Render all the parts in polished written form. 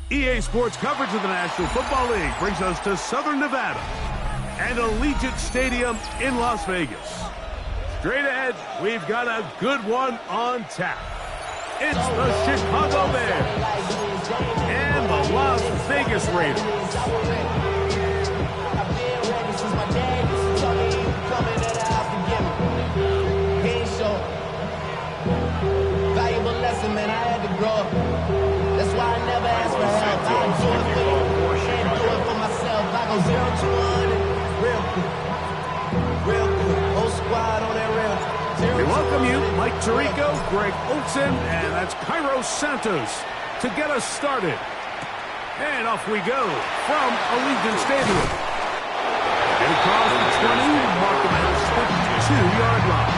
EA Sports coverage of the National Football League brings us to Southern Nevada and Allegiant Stadium in Las Vegas. Straight ahead, we've got a good one on tap. It's the Chicago Bears and the Las Vegas Raiders. Valuable lesson, man, I had to grow up. That's why I never ask for help. I do it for you, can't do it for myself. I go 0 to 1, real good. Whole squad on that rail. We welcome you, Mike Tirico, Greg Olson, and that's Cairo Santos to get us started. And off we go from Allegiant Stadium. And across the 20, mark him at the 52-yard line.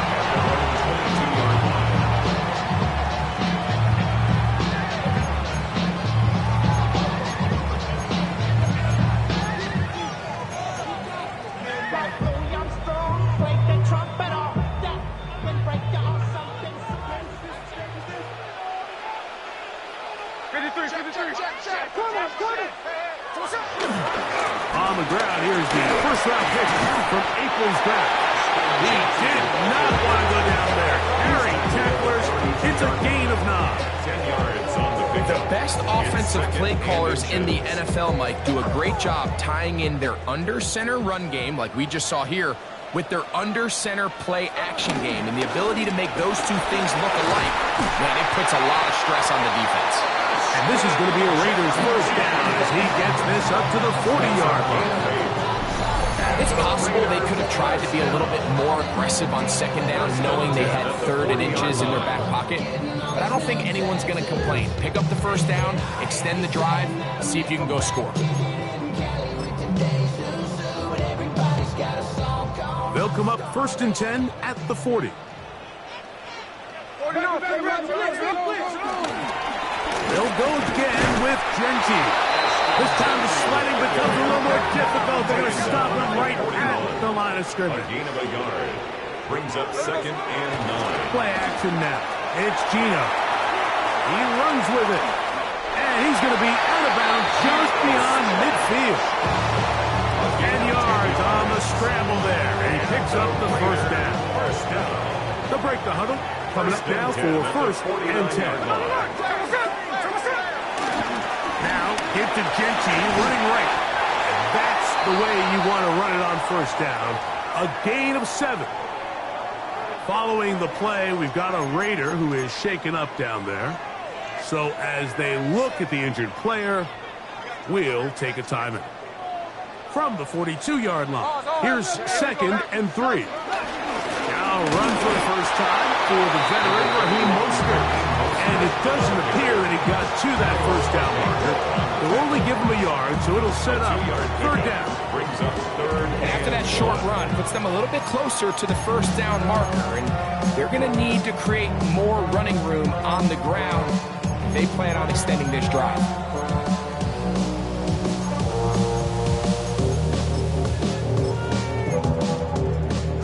On the ground, here's the first-round pick from April's draft. He did not want to go down there. Carrying tacklers, it's a gain of 9. 10 yards on the pick. The best offensive play callers in the NFL, Mike, do a great job tying in their under-center run game, like we just saw here, with their under-center play action game. And the ability to make those two things look alike, man, it puts a lot of stress on the defense. And this is going to be a Raiders first down as he gets this up to the 40-yard line. It's possible they could have tried to be a little bit more aggressive on second down, knowing they had 3rd and inches in their back pocket. But I don't think anyone's going to complain. Pick up the first down, extend the drive, see if you can go score. They'll come up 1st and 10 at the 40. They'll go again with Genty. This time the sliding becomes a little more difficult. They're going to stop him right at the line of scrimmage. A gain of a yard. Brings up 2nd and 9. Play action now. It's Gino. He runs with it. And he's going to be out of bounds just beyond midfield. 10 yards on the scramble there. And he picks up the first down. They'll break the huddle. Coming up now for 1st and 10. Now, get to Genty, running right. That's the way you want to run it on first down. A gain of 7. Following the play, we've got a Raider who is shaken up down there. So as they look at the injured player, we'll take a timeout. From the 42-yard line, here's 2nd and 3. Now run for the first time for the veteran Raheem Mostert. And it doesn't appear that he got to that first down marker. They'll only give him a yard, so it'll set up 3rd down. Brings up 3rd. And after that short run, puts them a little bit closer to the first down marker. And they're going to need to create more running room on the ground if they plan on extending this drive.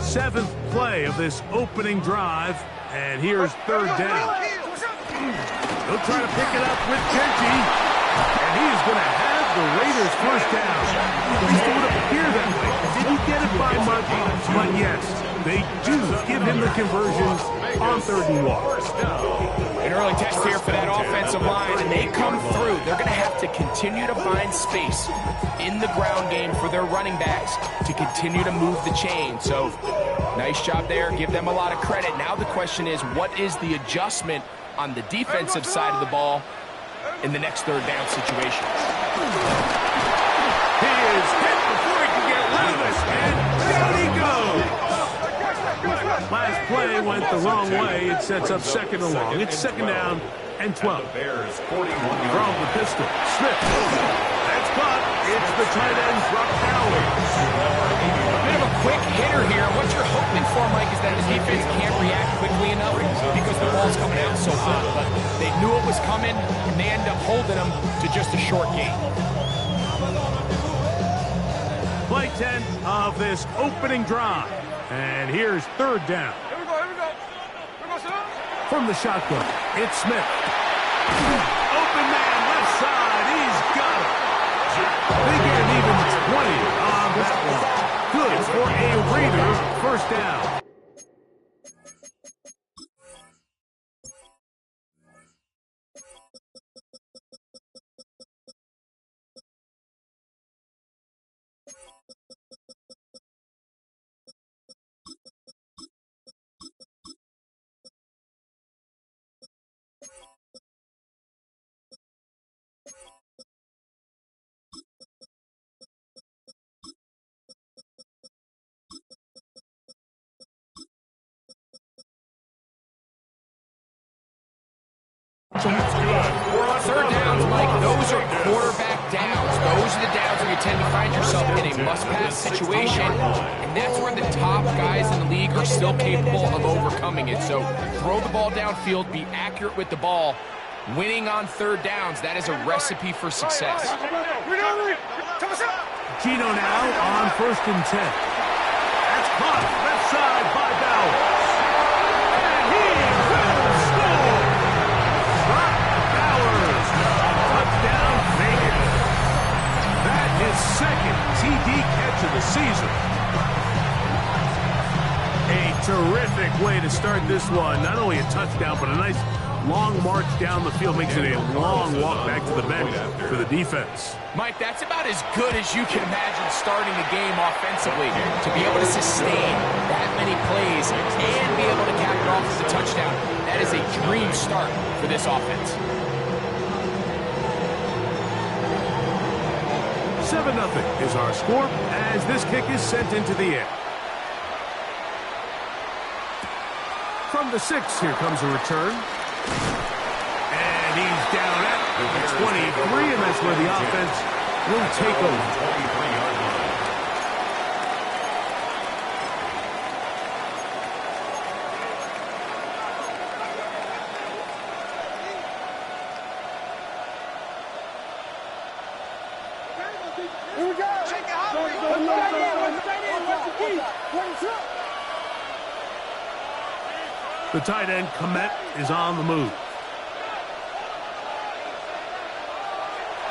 Seventh play of this opening drive, and here's 3rd down. He'll try to pick it up with Genty, and he is going to have the Raiders first down. At least it would appear that way. Didn't get it by much, but yes, they do give him the conversions on 3rd and 1. An early test here for that offensive line, and they come through. They're going to have to continue to find space in the ground game for their running backs to continue to move the chain. So, nice job there. Give them a lot of credit. Now the question is, what is the adjustment on the defensive side of the ball in the next 3rd down situation? He is hit before he can get rid of this, and down he goes. Last play went the wrong way. It sets up 2nd and long. It's 2nd down and 12. Bears 41 From the pistol, Smith. That's caught. It's the tight end, Brock Howley. A bit of a quick hitter here. What you're hoping for, Mike, is that the defense can't react quickly enough because the ball's coming out so hot. But they knew it was coming, and they end up holding them to just a short gain. Play 10 of this opening drive. And here's 3rd down. Here we go. From the shotgun, it's Smith. Open man left side. He's first down. Third downs, Mike, those are quarterback downs. Those are the downs where you tend to find yourself in a must-pass situation, and that's where the top guys in the league are still capable of overcoming it. So throw the ball downfield, be accurate with the ball. Winning on third downs, that is a recipe for success. Gino now on 1st and 10. That's caught left side by Bowers. And he will score. Brock Bowers. Touchdown Vegas. That is second TD catch of the season. A terrific way to start this one. Not only a touchdown, but a nice long march down the field. Makes it a long walk back to the bench for the defense. Mike, that's about as good as you can imagine starting the game offensively. To be able to sustain that many plays and be able to cap it off with a touchdown, that is a dream start for this offense. 7-0 is our score as this kick is sent into the air. From the 6, here comes a return. And he's down at the 23, and that's where the offense will take over. Here we go. The tight end, Komet, is on the move.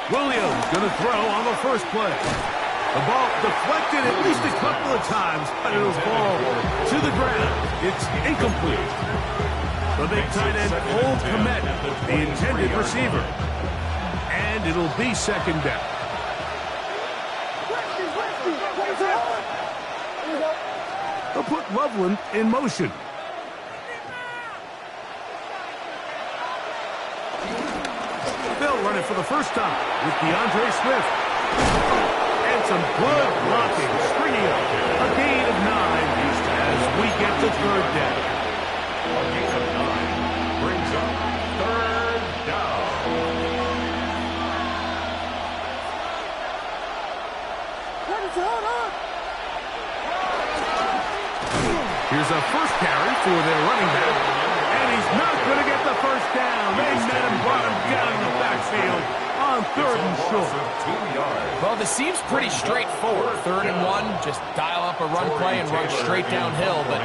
Williams going to throw on the first play. The ball deflected at least a couple of times, but it'll fall to the ground. It's incomplete. The big tight end, Cole Komet, the intended receiver. And it'll be second down. They'll put Loveland in motion. They'll run it for the first time with DeAndre Swift. And some good blocking, springing up. A gain of 9 as we get to third down. A gain of 9 brings up third down. Here's a first carry for their running back. And he's not going to get the first down. They met him, brought him down in the backfield on 3rd and short. Well, this seems pretty straightforward. 3rd and 1, just dial up a run play and run straight downhill. But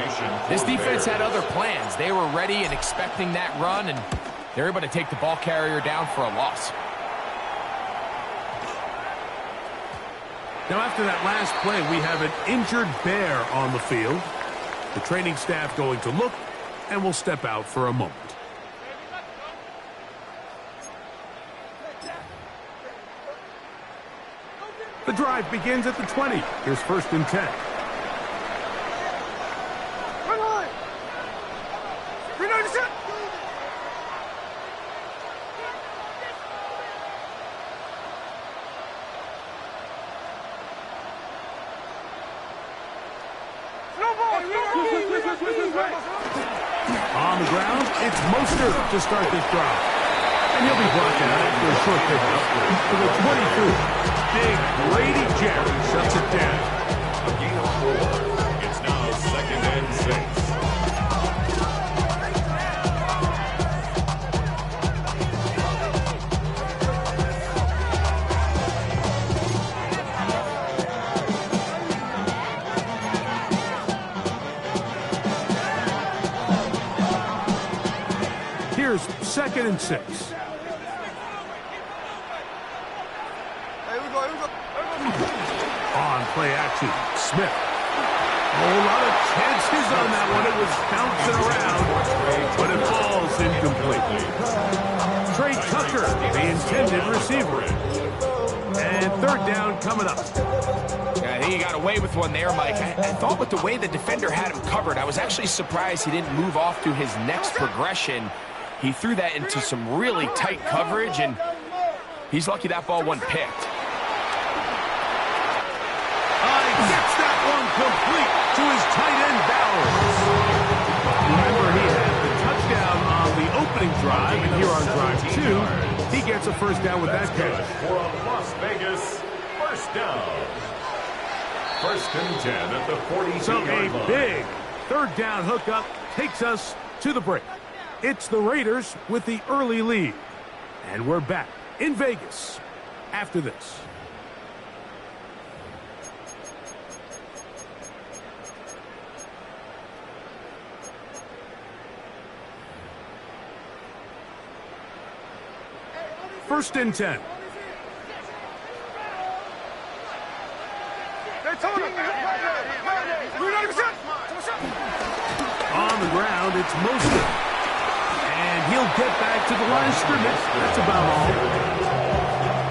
this defense had other plans. They were ready and expecting that run, and they're able to take the ball carrier down for a loss. Now, after that last play, we have an injured Bear on the field. The training staff going to look, and we'll step out for a moment. The drive begins at the 20. Here's 1st and 10. On the ground, it's Mostert to start this drive. And he'll be brought down after a short pickup for the 22. Big Grady Jarrett shuts it down. A gain of 4. It's now 2nd and 6. Here's 2nd and 6. On play action, Smith. whole lot of chances on that one. It was bouncing around, but it falls incomplete. Trey Tucker, the intended receiver. And third down coming up. I think he got away with one there, Mike. I thought with the way the defender had him covered, I was actually surprised he didn't move off to his next progression. He threw that into some really tight coverage, and he's lucky that ball wasn't picked. He gets that one complete to his tight end, Bowers. Remember, he had the touchdown on the opening drive, and here on drive 2, he gets a first down with that catch. For a Las Vegas first down. First and 10 at the 42-yard So line. a big third down hookup takes us to the break. It's the Raiders with the early lead. And we're back in Vegas after this. First and 10. On the ground, it's Mostert. And he'll get back to the line of scrimmage. That's about all.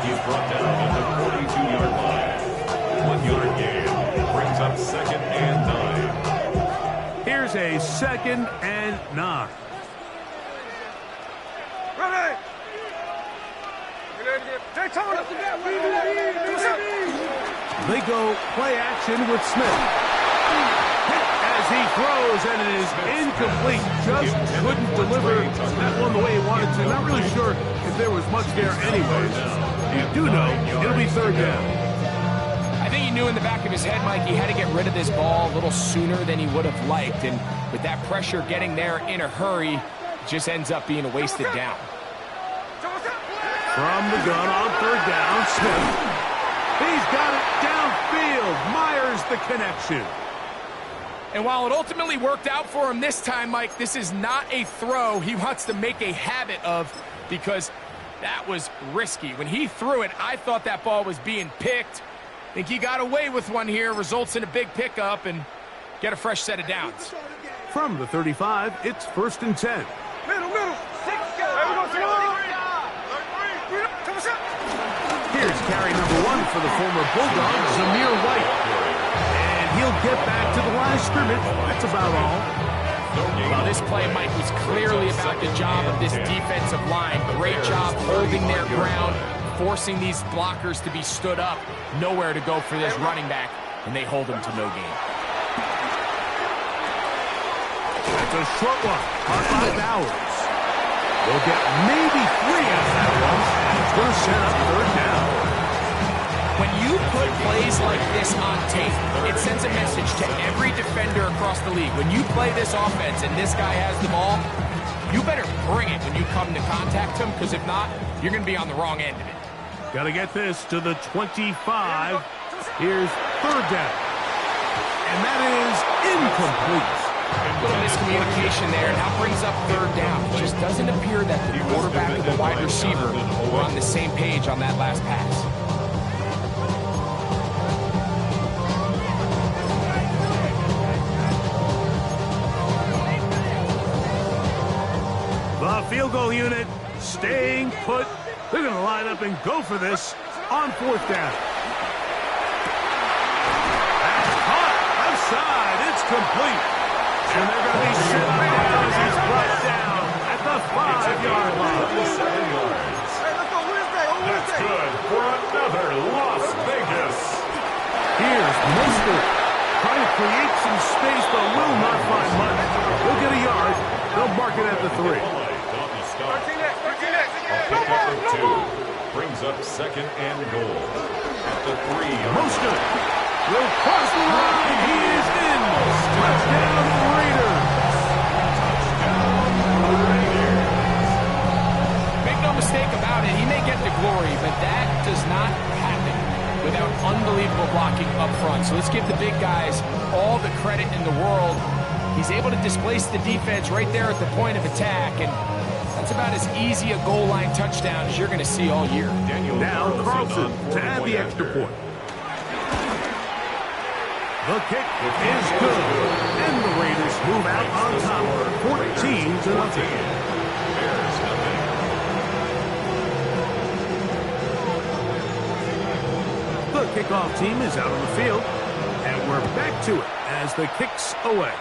He's brought down at the 42-yard line. 1 yard gain. Brings up second and 9. Here's a second and 9. They go play action with Smith. Hit as he throws, and it is incomplete. Just couldn't deliver that one the way he wanted to. Not really sure if there was much there anyways. You do know it'll be third down. I think he knew in the back of his head, Mike, he had to get rid of this ball a little sooner than he would have liked. And with that pressure getting there in a hurry, it just ends up being a wasted down. From the gun on third down, Smith. He's got it downfield. Myers the connection. And while it ultimately worked out for him this time, Mike, this is not a throw he wants to make a habit of, because that was risky. When he threw it, I thought that ball was being picked. I think he got away with one here, results in a big pickup and get a fresh set of downs. From the 35, it's first and 10. Here's carry number 1 for the former Bulldog, Zamir White. And he'll get back to the line of scrimmage. That's about all. Well, this play, Mike, was clearly about the job of this defensive line. Great job holding their ground, forcing these blockers to be stood up. Nowhere to go for this running back, and they hold him to no gain. That's a short one. Caught by Bowers. They'll get maybe 3 out of that one. It's going to set up third down. When you put plays like this on tape, it sends a message to every defender across the league. When you play this offense and this guy has the ball, you better bring it when you come to contact him, because if not, you're going to be on the wrong end of it. Got to get this to the 25. Here's third down. And that is incomplete. A little miscommunication there, and now brings up third down. It just doesn't appear that the quarterback and the wide receiver were on the same page on that last pass. The field goal unit staying put. They're going to line up and go for this on fourth down. That's caught outside. It's complete. And they're going to be shut down as he's brought down at the 5-yard line. 7 yards. That's good for another Las Vegas. Here's Mostert trying to create some space, but will not find much. He'll get a yard. They'll mark it at the 3. Brings up second and goal at the 3. Mostert will cross the line. He is in. Touchdown Raiders. Make no mistake about it, he may get the glory, but that does not happen without unbelievable blocking up front. So let's give the big guys all the credit in the world. He's able to displace the defense right there at the point of attack, and that's about as easy a goal line touchdown as you're going to see all year. Now Carlson to add the extra point. The kick is good. And the Raiders move out on top, 14-0. Bears nothing. The kickoff team is out on the field, and we're back to it as the kick's away.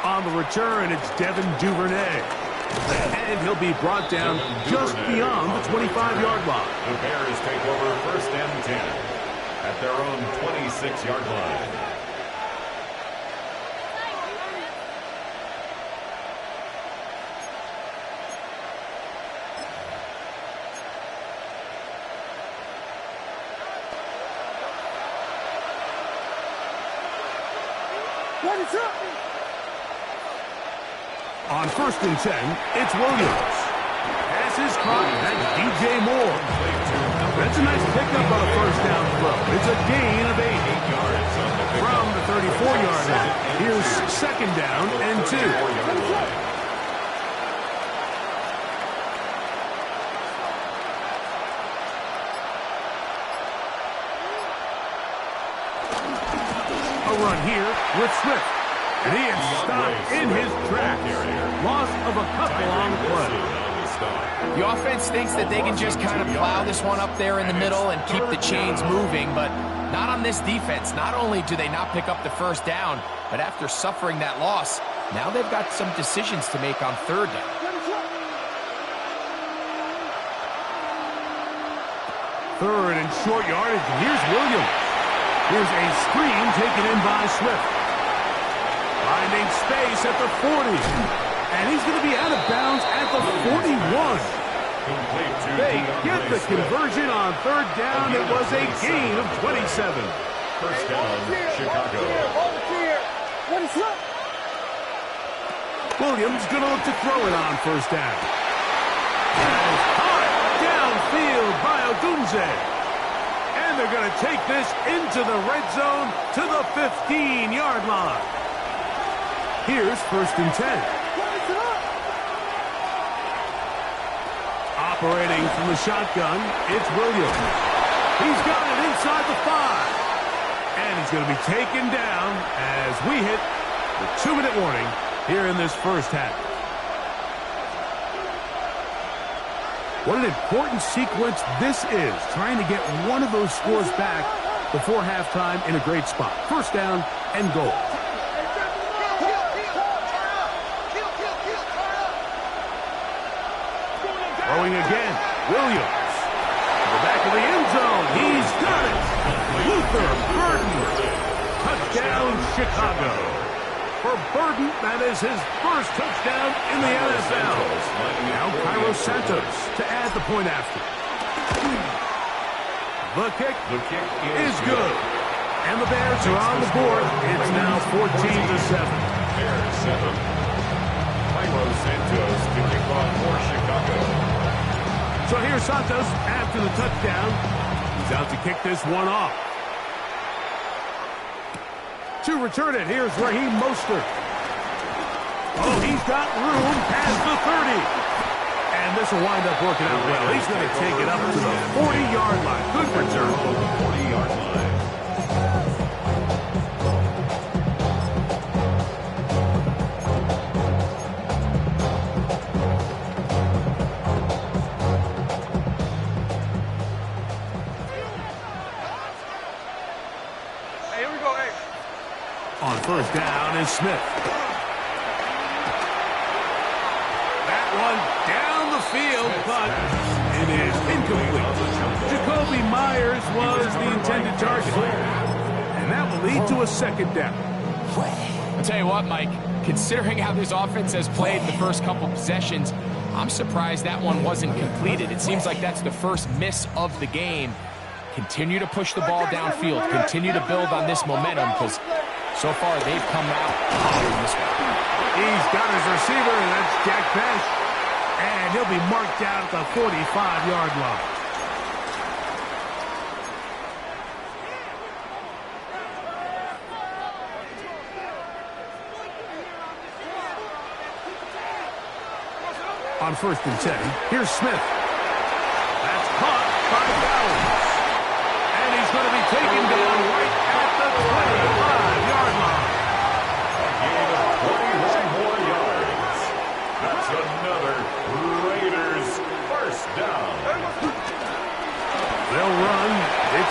On the return, it's Devin Duvernay. And he'll be brought down just beyond the 25-yard line. The Bears take over 1st and 10 at their own 26-yard line. What is up? On 1st and 10, it's Williams. Pass is caught. That's DJ Moore. That's a nice pickup on a 1st down throw. It's a gain of 8. From the 34-yard line, here's 2nd down and 2. A run here with Swift. And he is stopped in his tracks. Loss of a couple on the play. The offense thinks that they can just kind of plow this one up there in the middle and keep the chains moving, but not on this defense. Not only do they not pick up the 1st down, but after suffering that loss, now they've got some decisions to make on 3rd down. 3rd and short yardage. Here's Williams. Here's a screen taken in by Swift. Finding space at the 40. And he's going to be out of bounds at the 41. They get the conversion on 3rd down. It was a gain of 27. 1st down, Chicago. Williams going to look to throw it on 1st down. That is caught downfield by Odunze. And they're going to take this into the red zone to the 15-yard line. Here's 1st and 10. Operating from the shotgun, it's Williams. He's got it inside the 5. And he's going to be taken down as we hit the 2-minute warning here in this 1st half. What an important sequence this is, trying to get one of those scores back before halftime in a great spot. 1st down and goal. Throwing again, Williams. To the back of the end zone, he's got it. Luther Burden. Touchdown, Chicago. For Burden, that is his 1st touchdown in the NFL. Now Cairo Santos to add the point after. The kick is good. And the Bears are on the board. It's now 14-7. Bears 7. Cairo Santos to kick off for Chicago. So here's Santos after the touchdown. He's out to kick this one off. To return it, here's Raheem Mostert. Oh, he's got room past the 30. And this will wind up working out well. He's going to take it up to the 40-yard line. Good return. 40-yard line. On 1st down is Smith. That one down the field, but it is incomplete. Jacoby Myers was the intended target. And that will lead to a 2nd down. I'll tell you what, Mike, considering how this offense has played the first couple possessions, I'm surprised that one wasn't completed. It seems like that's the first miss of the game. Continue to push the ball downfield. Continue to build on this momentum because so far they've come out hot in this one. He's got his receiver, and that's Jack Bech. And he'll be marked down at the 45-yard line. On 1st and 10, here's Smith. That's caught by Bowers. And he's going to be taken down right at the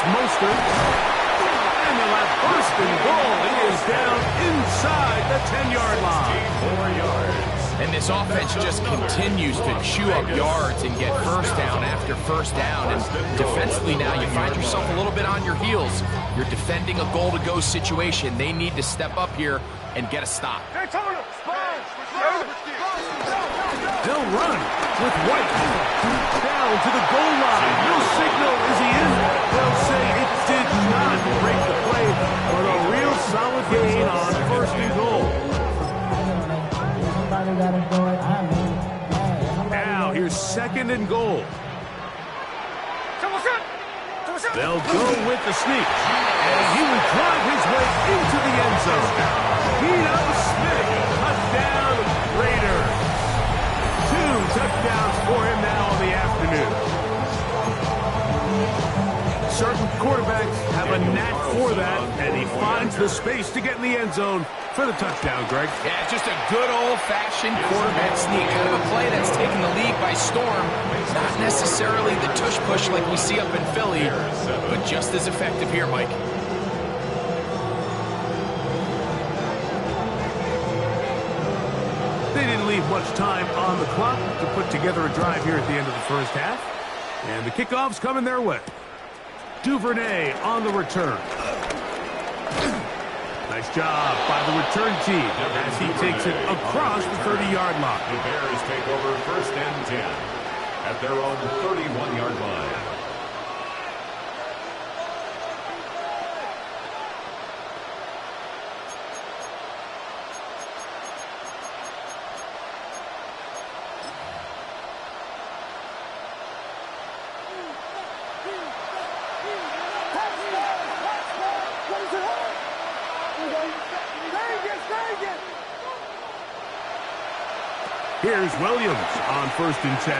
It's Mostert. And they'll have first and goal. He is down inside the 10-yard line. 4 yards. And this offense just continues to chew up yards and get first down after first down. And defensively now, you find yourself a little bit on your heels. You're defending a goal-to-go situation. They need to step up here and get a stop. They'll run with White down to the goal line. No signal. Is he in? They'll say it did not break the play, but a real solid gain on first and goal. Now here's second and goal. They'll go with the sneak, and he will drive his way into the end zone. Geno Smith, touchdown Raiders. 2 touchdowns for him now in the afternoon. Certain quarterbacks have a knack for that, and he finds the space to get in the end zone for the touchdown, Greg. Yeah, it's just a good old-fashioned quarterback sneak. Kind of a play that's taken the league by storm. Not necessarily the tush-push like we see up in Philly, but just as effective here, Mike. They didn't leave much time on the clock to put together a drive here at the end of the first half. And the kickoff's coming their way. Duvernay on the return. Nice job by the return team as he takes it across the 30-yard line. The Bears take over first and 10 at their own 31-yard line. Here's Williams on first and 10.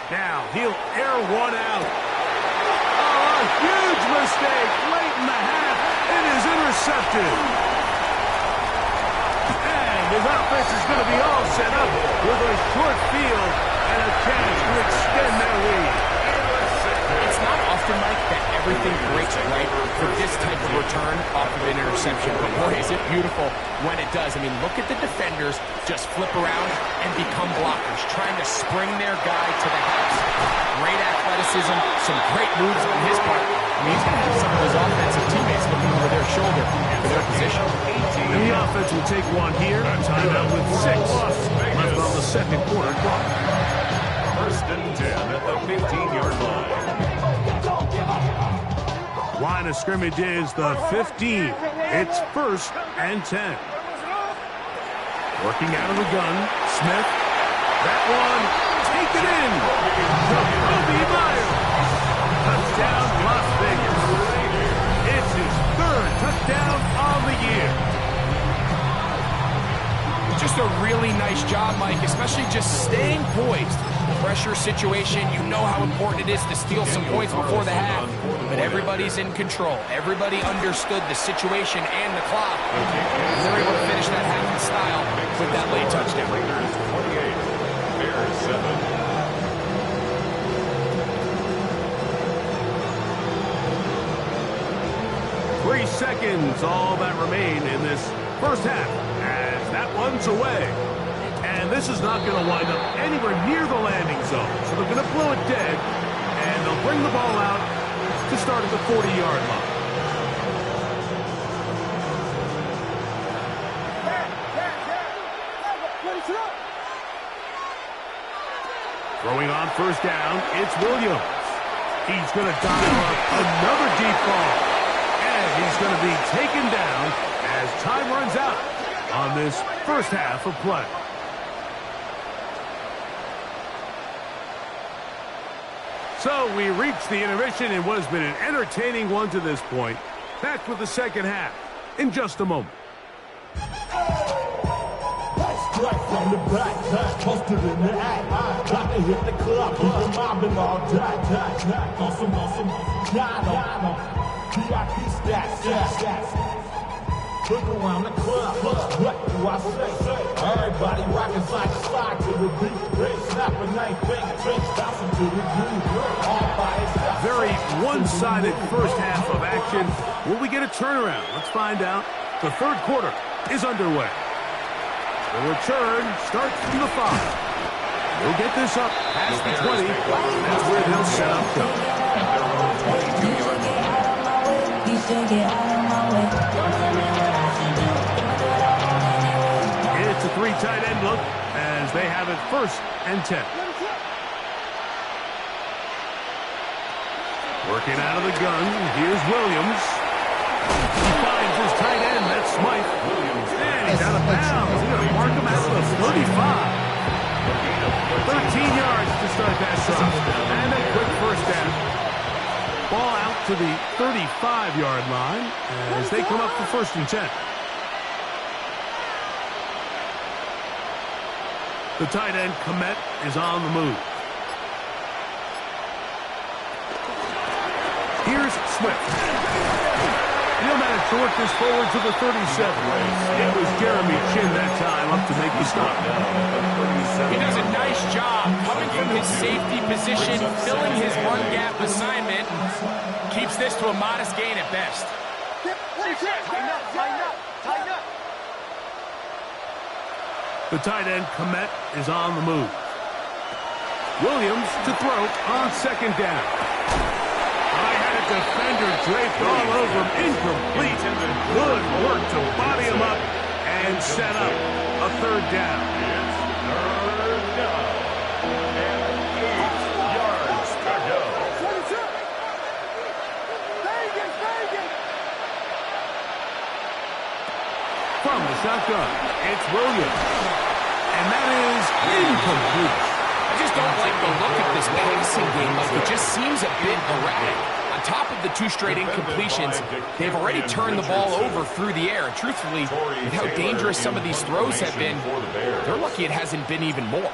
Now he'll air one out. Oh, a huge mistake late in the half. It is intercepted. And his offense is going to be all set up with a short field and a chance to extend their lead. It's not often, Mike, that everything breaks right for this type of return off of an interception. But boy, is it beautiful when it does. I mean, look at the defenders just flip around and become blockers, trying to spring their guy to the house. Great athleticism, some great moves on his part. I mean, he's going to have some of his offensive teammates looking over their shoulder for their position. And the offense will take one here. Timeout with 6 left on the second quarter clock. First and 10 at the 15-yard line. Line of scrimmage is the 15. It's first and 10. Working out of the gun, Smith. That one, taken in. Jakobi Meyers. Touchdown, Las Vegas. It's his 3rd touchdown on the year. Just a really nice job, Mike, especially just staying poised. Pressure situation, you know how important it is to steal some points before the half. But everybody's in control. Everybody understood the situation and the clock. And they're able to finish that half in style with that late touchdown. Raiders 28, Bears 7. 3 seconds, all that remain in this first half, as that one's away. And this is not going to wind up anywhere near the landing zone. So they're going to blow it dead, and they'll bring the ball out to start at the 40-yard line. Throwing on first down, it's Williams. He's going to dial up another deep ball. And he's going to be taken down as time runs out on this first half of play. So we reach the intermission in what has been an entertaining one to this point. Back with the second half in just a moment. Strike from the back, posted in the act. Got to hit the club, keep the mobbing all day. On some, Dino. VIP stats. Look around the club, what do I say? Everybody rocking side to side to the beat. Snapping night, bang, bouncing to the groove. All by itself. very one-sided first half of action. Will we get a turnaround? Let's find out. The third quarter is underway. The return starts from the 5. He'll get this up past the 20. That's where they'll set up shop. It's a 3 tight end look as they have it 1st and 10. Working out of the gun, here's Williams. He finds his tight end, that's Smythe. And he's out of bounds. He's going to mark him at the 35. 13 yards to start that drive. And a quick first down. Ball out to the 35-yard line as they come up for 1st and 10. The tight end, Komet, is on the move. Here's Swift. He'll manage to work this forward to the 37. It was Jeremy Chin that time up to make the stop. He does a nice job coming from his safety position, filling his run gap assignment, and keeps this to a modest gain at best. The tight end, Komet, is on the move. Williams to throw on 2nd down. Defender draped all over him, incomplete. Good work to body him up and set up a 3rd down. It's 3rd down. And 8 yards to go. From the shotgun, it's Williams. And that is incomplete. I just don't like the look of this passing game. Like, it just seems a bit erratic. On top of the 2 straight incompletions, they've already turned the ball over through the air. And truthfully, with how dangerous some of these throws have been, they're lucky it hasn't been even more.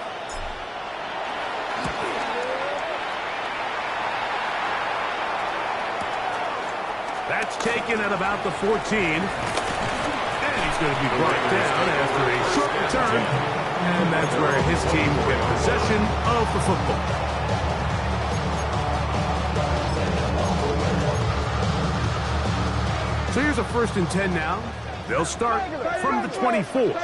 That's taken at about the 14. And he's going to be brought down after a short return. And that's where his team will get possession of the football. So here's a 1st and 10 now. They'll start from the 24. They'll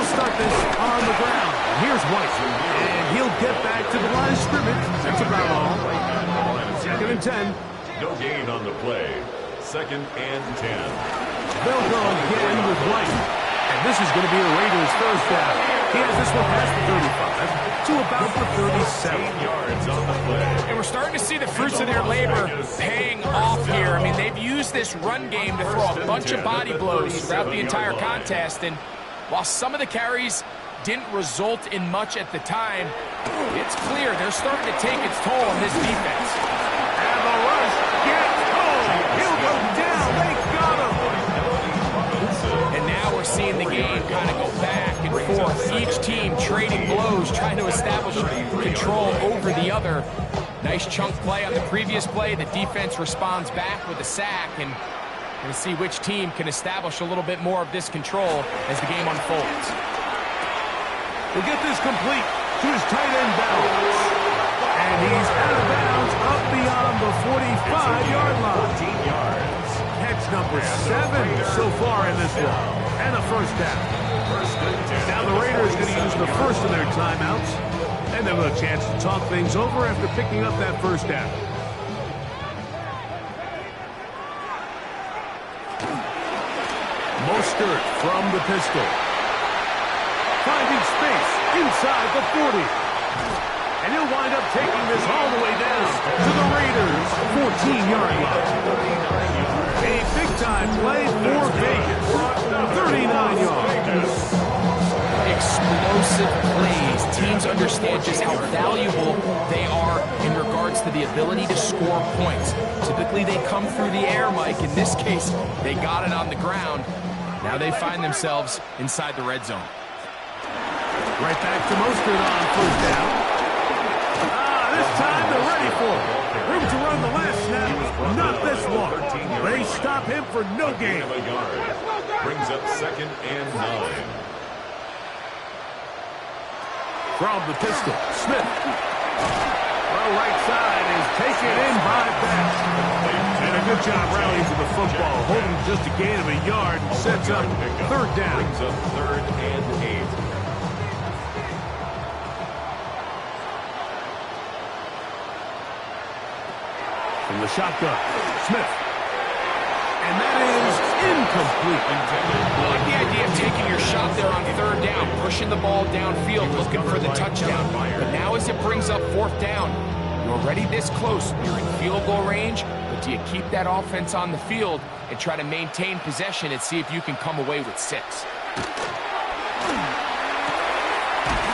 start this on the ground. Here's White. And he'll get back to the line of scrimmage. That's about all. 2nd and 10. No gain on the play. 2nd and 10. They'll go again with White. And this is going to be the Raiders' first down. He has this one past the 35 to about the 37. 8 yards on the play. And we're starting to see the fruits of their labor paying off here. I mean, they've used this run game to throw a bunch of body blows throughout the entire contest. And while some of the carries didn't result in much at the time, it's clear they're starting to take its toll on this defense. And the rush gets home. He'll go down. They got him. And now we're seeing the game kind of go back and forth. Each team trading blows, trying to establish control over the other. Nice chunk play on the previous play. The defense responds back with a sack, and we'll see which team can establish a little bit more of this control as the game unfolds. We'll get this complete to his tight end Bowers. And he's out of bounds up beyond the 45-yard line. 14 yards. Catch number 7 so far in this one. And a 1st down. Now the Raiders are going to use the first of their timeouts. And they'll have a chance to talk things over after picking up that 1st down. Mostert from the pistol. Finding space inside the 40. And he'll wind up taking this all the way down to the Raiders' 14-yard line. A big-time play for Vegas. 39 yards. Explosive plays. Teams understand just how valuable they are in regards to the ability to score points. Typically, they come through the air, Mike. In this case, they got it on the ground. Now they find themselves inside the red zone. Right back to Mostert on 1st down. This time they're ready for it. Room to run the last snap. Not this one. They stop him for no gain. Brings up 2nd and 9. From the pistol, Smith. Well, right side is taken in by Best. And a good job rallying to the football, holding just a gain of a yard and sets up third down. Brings up 3rd and 8. From the shotgun, Smith. And that is incomplete. I like the idea of taking your shot there on 3rd down, pushing the ball downfield, looking for the touchdown. But now as it brings up 4th down, you're already this close. You're in field goal range, but do you keep that offense on the field and try to maintain possession and see if you can come away with 6?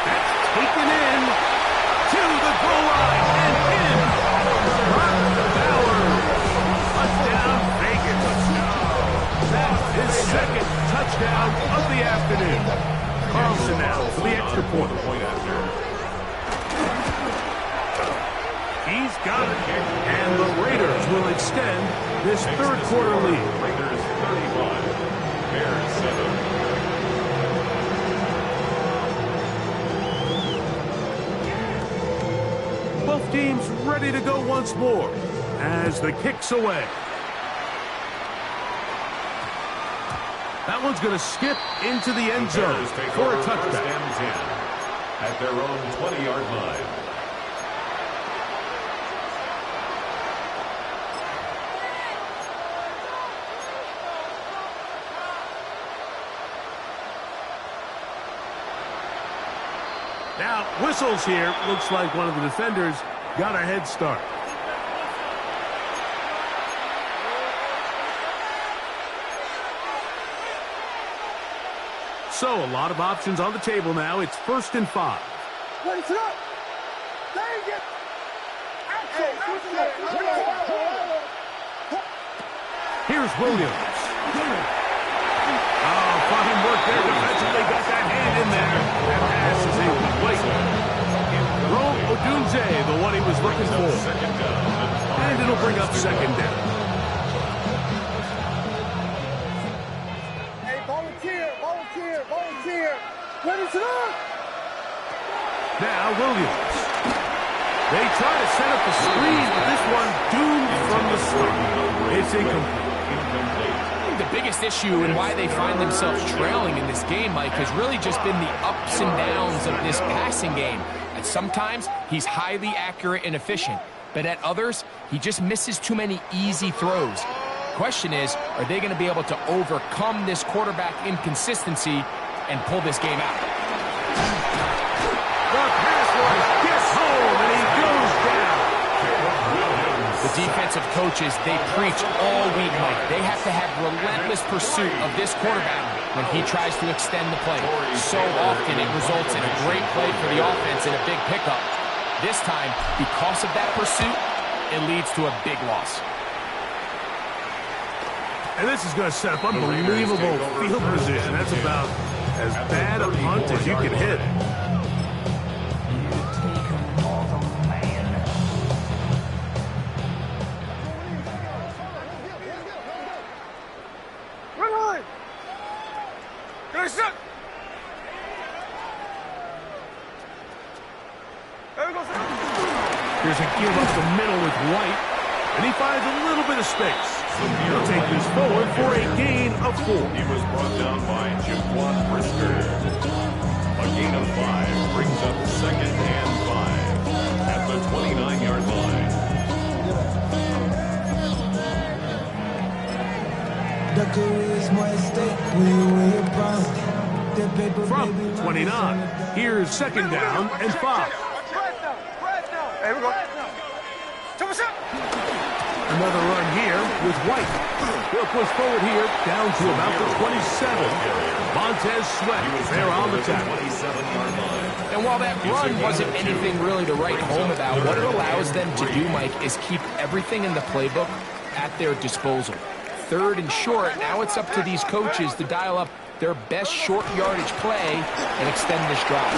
That's taken in to the goal line and in. Touchdown, Vegas. That's his 2nd touchdown of the afternoon. Carlson now for the extra point. He's got it. And the Raiders will extend this 3rd quarter lead. Raiders 31, Bears 7. Both teams ready to go once more as the kick's away. That one's going to skip into the end zone for a touchdown. At their own 20-yard line. Now, whistles here. Looks like one of the defenders got a head start. So, a lot of options on the table now. It's 1st and 5. Here's Williams. Oh, fine work there defensively. Got that hand in there. That pass is incomplete. Rome Odunze, the one he was looking for. And it'll bring up 2nd down. Now Williams. They try to set up the screen, but this one doomed from the start. It's incomplete. I think the biggest issue and why they find themselves trailing in this game, Mike, has really just been the ups and downs of this passing game. And sometimes he's highly accurate and efficient, but at others, he just misses too many easy throws. Question is, are they going to be able to overcome this quarterback inconsistency and pull this game out? The pass rush gets home, and he goes down. The defensive coaches, they preach all week, Mike. They have to have relentless pursuit of this quarterback when he tries to extend the play. So often it results in a great play for the offense and a big pickup. This time, because of that pursuit, it leads to a big loss. And this is going to set up unbelievable field position. That's about as bad a punt as you can hit. Here's a give up the middle with White, and he finds a little bit of space. He'll take this forward for a gain of 4. He was brought down by Jaquan Brisker. A gain of 5 brings up 2nd and 5 at the 29-yard line. From 29, here's 2nd down and 5. Here we go. Another run here with White. He'll push forward here down to about the 27. Montez Sweat there on the tackle. And while that run wasn't anything really to write home about, what it allows them to do, Mike, is keep everything in the playbook at their disposal. 3rd and short, now it's up to these coaches to dial up their best short yardage play and extend this drive.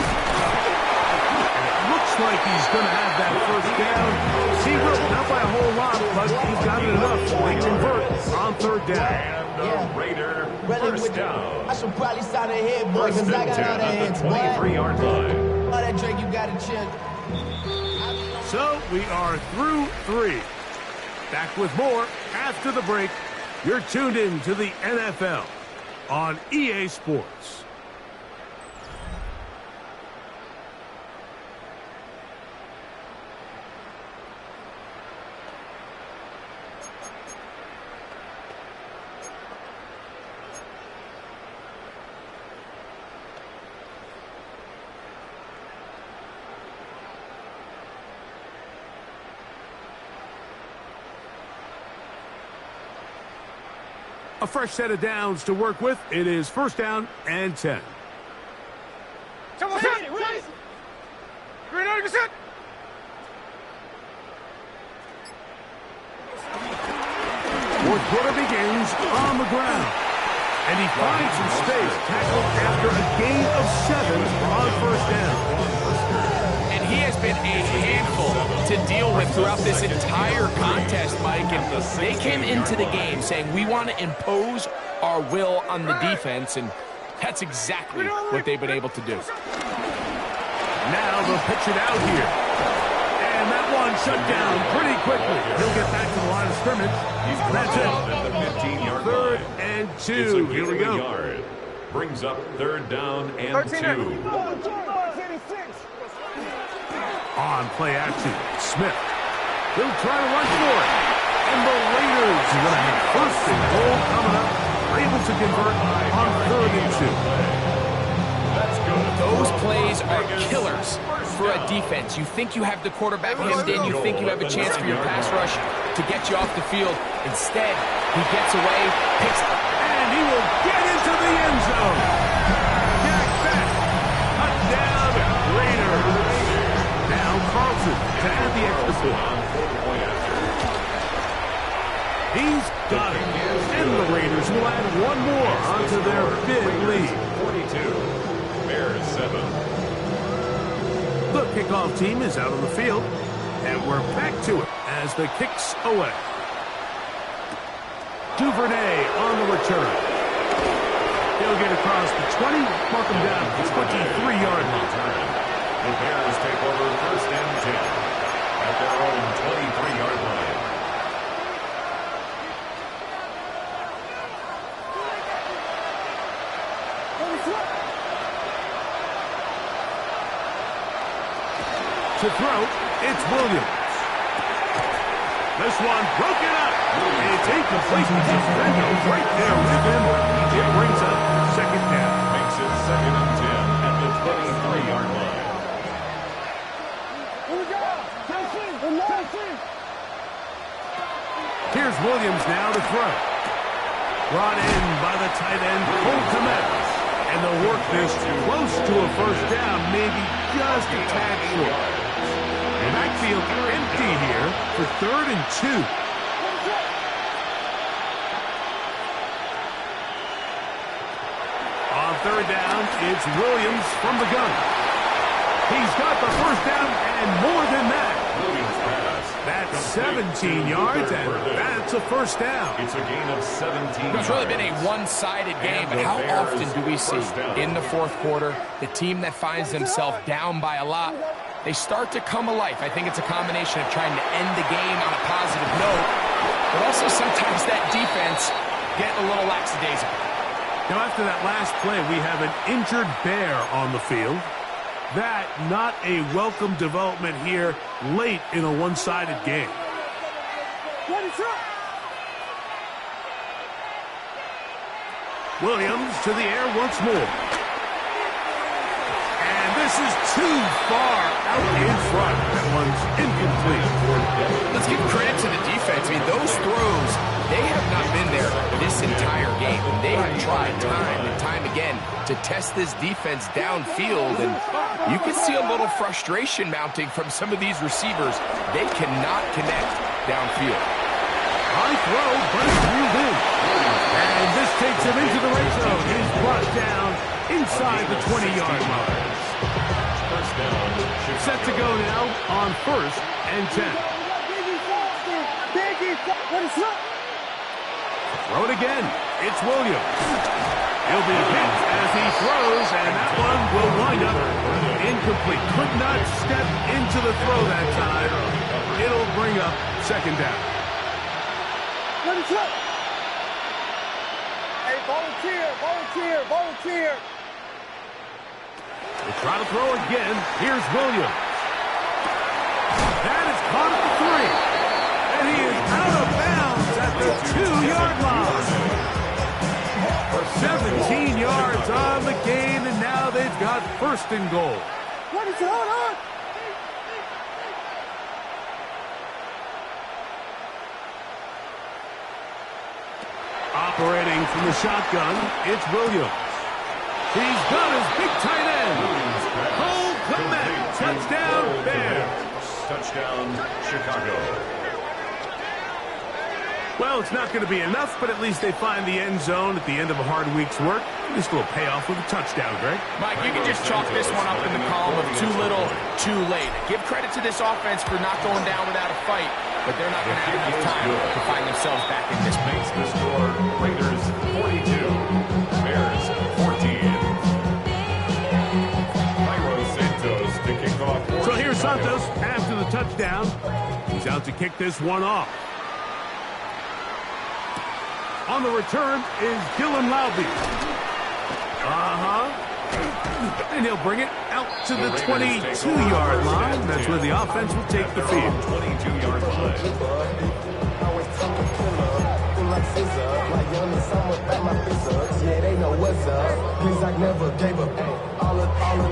Looks like he's going to have that 1st down. He will, not by a whole lot, but he's got it enough to convert on 3rd down. And the Raider first down. I should probably sign a head, boy, First because I and got 10 all the at heads, the boy. 23-yard line. All that Drake, you got to chill. So we are through 3. Back with more after the break. You're tuned in to the NFL on EA Sports. A fresh set of downs to work with. It is first down and 10. Fourth quarter begins on the ground. And he finds some space, tackled after a gain of 7 on first down. And he has been a handful to deal with throughout this entire contest, Mike. And they came into the game saying, we want to impose our will on the defense, and that's exactly what they've been able to do. Now they'll pitch it out here. And that one shut down pretty quickly. He'll get back to the line of scrimmage. That's it. Third and 2. Here we go. Brings up third down and 2. On play action, Smith. He'll try to run for it. And the Raiders are going to have first and goal coming up. Able to convert on third and 2. That's good. Those plays are killers for a defense. You think you have the quarterback hemmed in. You think you have a chance for your pass rush to get you off the field. Instead, he gets away, picks up. And he will get into the end zone. Jack Beck, cut down Raiders. Now Carlson to add the extra point. He's got it. And the Raiders will add one more onto their big lead. 42. Bears 7. The kickoff team is out on the field. And we're back to it as the kick's away. Duvernay on the return. He'll get across the 20, mark him down at the 23-yard line. The Bears take over first and 10 at their own 23-yard line. To throw, it's Williams. This one broken up. It's incomplete. Defender's right there with him. It brings up second down. Makes it second and 10 at the 23-yard line. Here's Williams now to throw. Brought in by the tight end, Cole Kmet. And they'll work this close to a first down, maybe just a tad short. Backfield empty here for third and 2. On third down, it's Williams from the gun. He's got the first down and more than that. Williams pass. That's 17 yards, and that's a first down. It's a gain of 17. It's really been a one-sided game, but how often do we see in the fourth quarter the team that finds themselves down by a lot, they start to come alive? I think it's a combination of trying to end the game on a positive note, but also sometimes that defense getting a little lackadaisical. Now, after that last play, we have an injured Bear on the field. That, not a welcome development here late in a one-sided game. Williams to the air once more. And this is too far out in front. That one's incomplete. Let's give credit to the defense. I mean, those throws, they have not been there this entire game. And they have tried time and time again to test this defense downfield. And you can see a little frustration mounting from some of these receivers. They cannot connect downfield. High throw, but it's reeled in. And this takes him into the red zone. He's brought down inside the 20-yard line. First down. Set to go now on first and 10. Throw it again. It's Williams. He'll be hit as he throws, and that one will wind up incomplete. Could not step into the throw that time. It'll bring up second down. Hey, volunteer. They try to throw again. Here's Williams. That is caught at the 3. And he is out of bounds at the 2-yard line. 17 yards on the gain, and now they've got first and goal. Hold on. Operating from the shotgun, it's Williams. He's got his big tight end. Cole Kmet. Touchdown, Bears. Touchdown, Chicago. Well, it's not going to be enough, but at least they find the end zone at the end of a hard week's work. At least a little payoff with a touchdown, Greg. Mike, you can just chalk this one up in the column of too little, too late. Give credit to this offense for not going down without a fight, but they're not going to have enough time to find themselves back in this. Makes the score Raiders 42, Bears 14. Jairo Santos to kick off. So here's Santos after the touchdown. He's out to kick this one off. On the return is Dylan Laube. And he'll bring it out to the 22-yard line. That's where the offense will take the field. 22-yard line. Yeah, they know what's up. Please, I never gave up. All I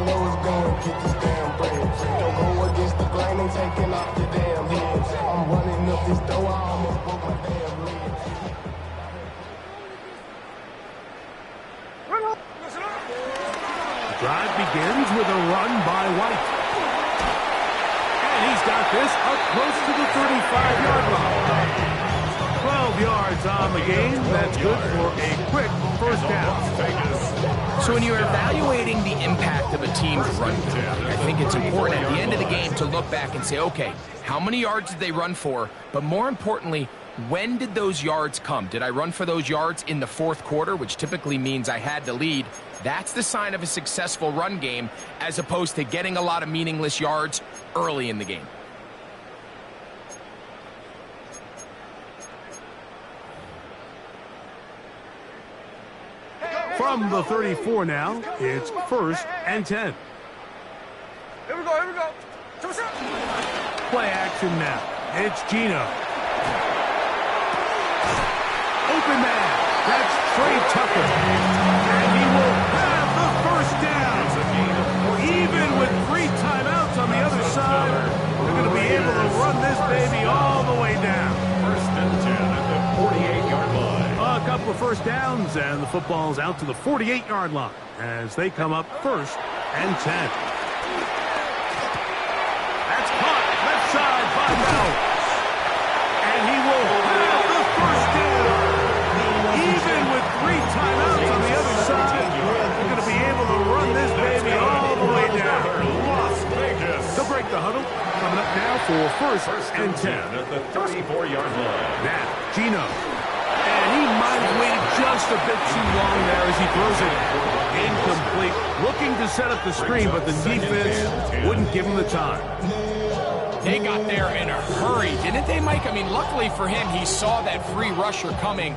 know is going to get this damn bread. Don't go against the grain and taking off your damn head. I'm running up this door, I almost broke my damn leg. The drive begins with a run by White. And he's got this up close to the 35-yard line. 12 yards on the game. That's good for a quick first down. So when you're evaluating the impact of a team's run game, I think it's important at the end of the game to look back and say, okay, how many yards did they run for? But more importantly, when did those yards come? Did I run for those yards in the fourth quarter, which typically means I had to lead? That's the sign of a successful run game, as opposed to getting a lot of meaningless yards early in the game. From the 34 now, it's 1st and 10. Here we go. Play action now. It's Gino. Open man. That's Trey Tucker. And he will have the first down. Even with 3 timeouts on the other side, they're going to be able to run this baby all the way down. 1st and 10 at the 48-yard line. A couple of first downs, and the football's out to the 48-yard line as they come up 1st and 10. That's caught left side by Bowers. And he will have the first down. Even with 3 timeouts on the other side, they're going to be able to run this baby all the way down. Las Vegas. They'll break the huddle. Coming up now for 1st and 10. At the 34-yard line. Now, Gino. And he might have waited just a bit too long there as he throws it incomplete. Looking to set up the screen, but the defense wouldn't give him the time. They got there in a hurry, didn't they, Mike? I mean, luckily for him, he saw that free rusher coming,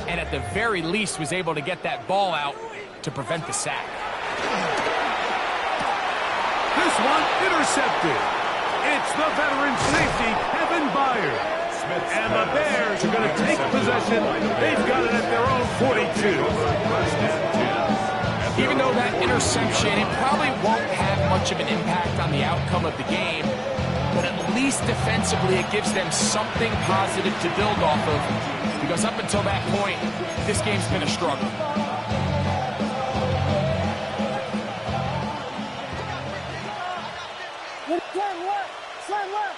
and at the very least was able to get that ball out to prevent the sack. This one intercepted. It's the veteran safety, Kevin Byers. And the Bears are going to take possession. They've got it at their own 42. Even though that interception, it probably won't have much of an impact on the outcome of the game, but at least defensively it gives them something positive to build off of, because up until that point, this game's been a struggle. Slam left.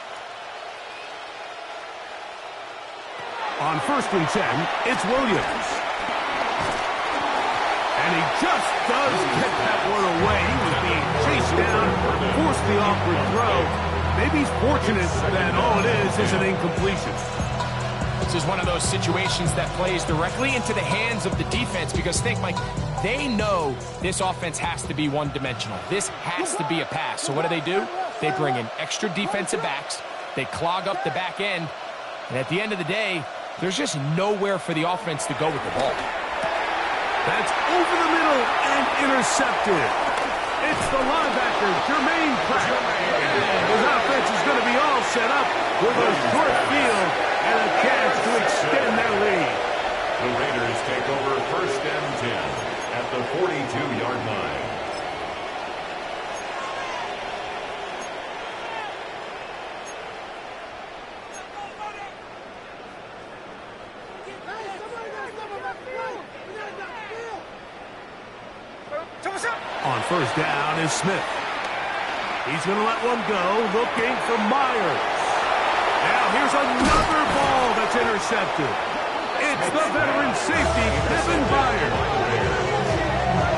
On 1st and 10, it's Williams. And he just does get that one away. He was being chased down, forced the awkward throw. Maybe he's fortunate that all it is an incompletion. This is one of those situations that plays directly into the hands of the defense because think, Mike, they know this offense has to be one-dimensional. This has to be a pass. So what do? They bring in extra defensive backs. They clog up the back end. And at the end of the day, there's just nowhere for the offense to go with the ball. That's over the middle and intercepted. It's the linebacker, Jermaine Pratt. And his offense is going to be all set up with a short field and a chance to extend their lead. The Raiders take over 1st and 10 at the 42-yard line. On 1st down is Smith. He's going to let one go, looking for Myers. Now here's another ball that's intercepted. It's the veteran safety, Kevin Byard.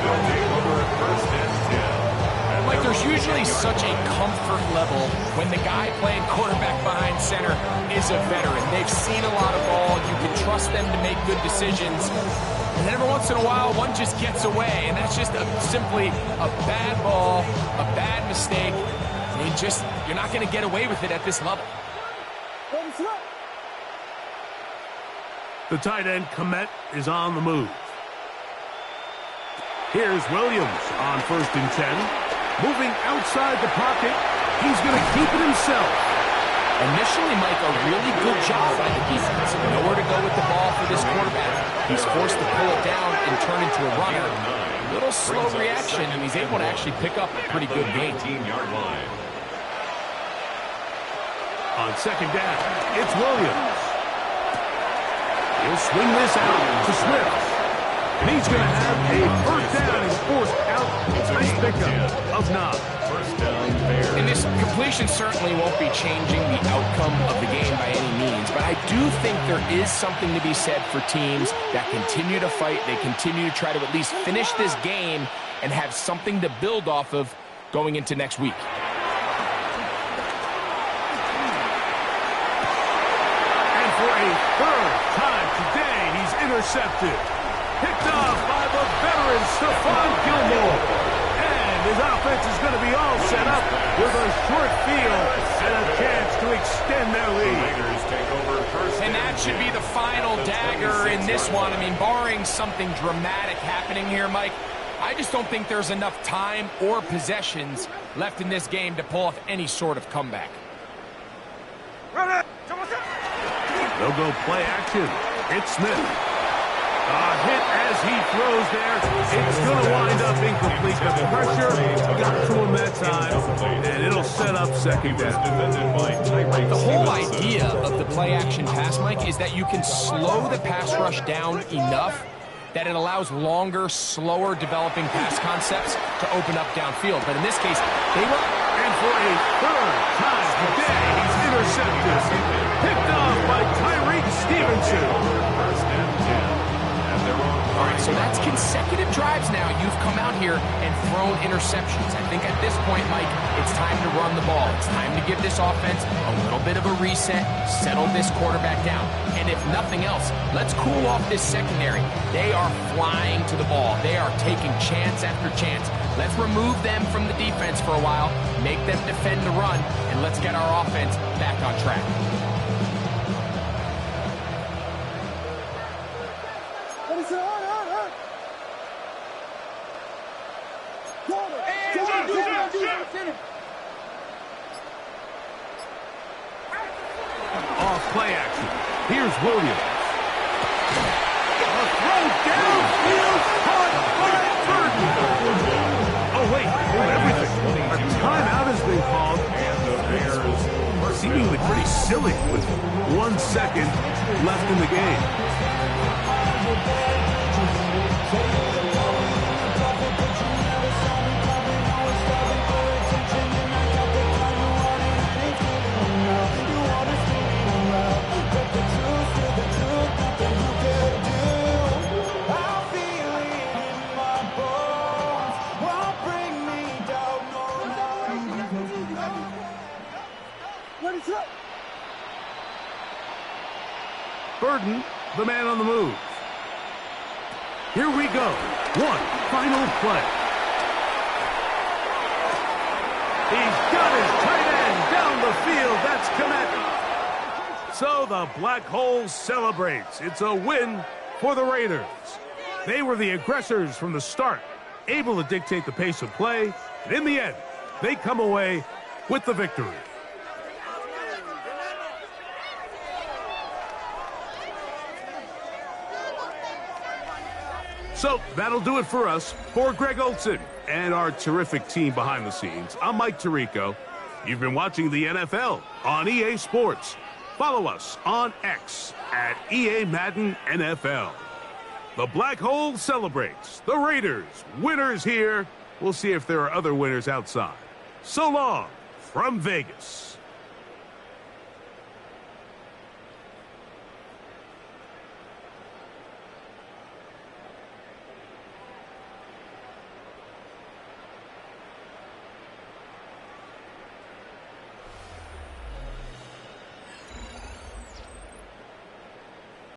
They'll take over 1st and 10. Like, there's usually such a comfort level when the guy playing quarterback behind center is a veteran. They've seen a lot of ball. You can trust them to make good decisions. And then every once in a while, one just gets away, and that's just simply a bad ball, a bad mistake. You're not going to get away with it at this level. The tight end, Komet, is on the move. Here's Williams on 1st and 10. Moving outside the pocket, he's going to keep it himself. Initially, Mike, a really good job by the defense. Nowhere to go with the ball for this quarterback. He's forced to pull it down and turn into a runner. A little slow reaction, and he's able to actually pick up a pretty good gain. 19-yard line. On 2nd down, it's Williams. He'll swing this out to Swift. And he's going to have a 1st down and forced out. Nice pickup of Knox. 1st down, Bears. And this completion certainly won't be changing the outcome of the game by any means, but I do think there is something to be said for teams that continue to fight. They continue to try to at least finish this game and have something to build off of going into next week. And for a 3rd time today, he's intercepted. Picked off by the veteran Stephon Gilmore. And his offense is going to be all set up with a short field and a chance to extend their lead. Raiders take over 1st And that should be the final dagger in this one. I mean, barring something dramatic happening here, Mike, I just don't think there's enough time or possessions left in this game to pull off any sort of comeback. They'll go play action. It's Smith. A hit as he throws there. It's going to wind up incomplete. The pressure got to him that time, and it'll set up 2nd down. The whole idea of the play-action pass, Mike, is that you can slow the pass rush down enough that it allows longer, slower developing pass concepts to open up downfield. But in this case, they were... And for a 3rd time today, he's intercepted. Picked off by Tyreek Stevenson. 1st and 10. All right, so that's consecutive drives now. You've come out here and thrown interceptions. I think at this point, Mike, it's time to run the ball. It's time to give this offense a little bit of a reset, settle this quarterback down. And if nothing else, let's cool off this secondary. They are flying to the ball. They are taking chance after chance. Let's remove them from the defense for a while, make them defend the run, and let's get our offense back on track. Off play action. Here's Williams. A throw downfield caught by Burton. Oh, wait. Everything. A timeout has been called. And the Bears Seemingly pretty silly with 1 second left in the game. Burden, the man on the move. Here we go. One final play. He's got his tight end down the field. That's Kmet. So the Black Hole celebrates. It's a win for the Raiders. They were the aggressors from the start, able to dictate the pace of play, and in the end, they come away with the victory. So that'll do it for us. For Greg Olson and our terrific team behind the scenes, I'm Mike Tirico. You've been watching the NFL on EA Sports. Follow us on X at EA Madden NFL. The Black Hole celebrates. The Raiders, winners here. We'll see if there are other winners outside. So long from Vegas.